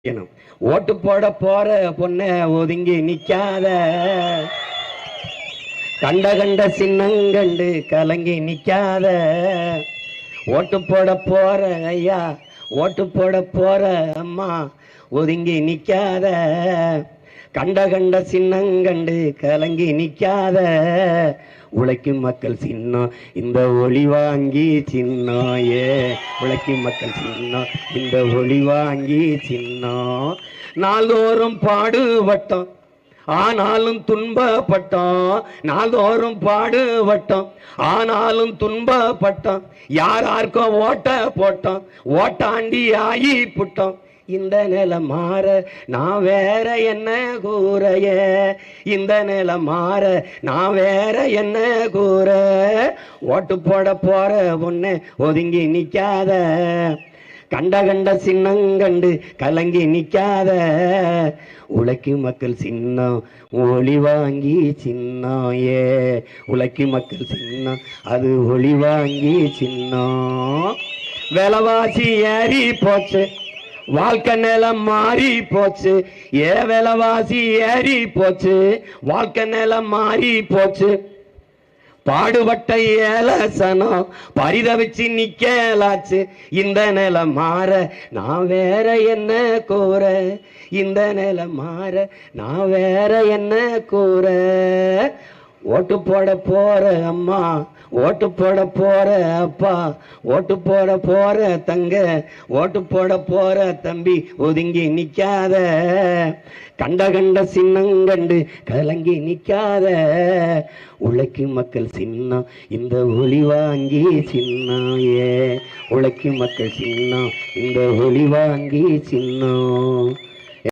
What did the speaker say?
ஓட்டு போட போற பொண்ண ஒதுங்கி நிக்காத, கண்ட கண்ட சின்னங்கண்டு கலங்கி நிக்காத. ஓட்டு போட போற ஐயா, ஓட்டு போட போற அம்மா ஒதுங்கி நிக்காத, கண்ட கண்ட சின்னங்கண்டு கலங்கி நிக்காத. உழைக்கும் மக்கள் சின்னம் இந்த ஒளி வாங்கி சின்னம், உழைக்கும் மக்கள் சின்னம் இந்த ஒளி வாங்கி சின்னம். நாள்தோறும் பாடுபட்டோம் ஆனாலும் துன்பப்பட்டோம், நாள்தோறும் பாடுபட்டோம் ஆனாலும் துன்பப்பட்டோம். யாராருக்கோ ஓட்ட போட்டோம், ஓட்டாண்டி ஆகி புட்டோம். இந்த நிலை மாற நான் வேற என்ன கூறைய, இந்த நிலை மாற நான் வேற என்ன கூற. ஓட்டு போட போற பொண்ணு ஒதுங்கி நிக்காத, கண்ட கண்ட சின்னங்கண்டு கலங்கி நிக்காத. உழைக்கும் மக்கள் சின்னம் ஒளி வாங்கி சின்னம், உழைக்கும் மக்கள் சின்னம் அது ஒளி வாங்கி சின்னம். விலைவாசி ஏறி போச்சு, வாழ்க்கை நிலம் மாறி போச்சு, விலைவாசி ஏறி போச்சு, வாழ்க்கை நிலம் மாறி போச்சு. பாடுபட்ட ஏலசனம் பரிதவிச்சு நிக்கலாச்சு. இந்த நிலை மாற நான் வேற என்ன கூற, இந்த நிலை மாற நான் வேற என்ன கூற. ஓட்டு போட போற அம்மா, ஓட்டு போட போற அப்பா, ஓட்டு போட போற தங்க, ஓட்டு போட போற தம்பி ஒதுங்கி நிக்காத, கண்ட கண்ட சின்னங்கண்டு கலங்கி நிக்காத. உழைக்கும் மக்கள் சின்னம் இந்த ஒளி வாங்கி சின்னம், உழைக்கும் மக்கள் சின்னம் இந்த ஒளி வாங்கி சின்னம்.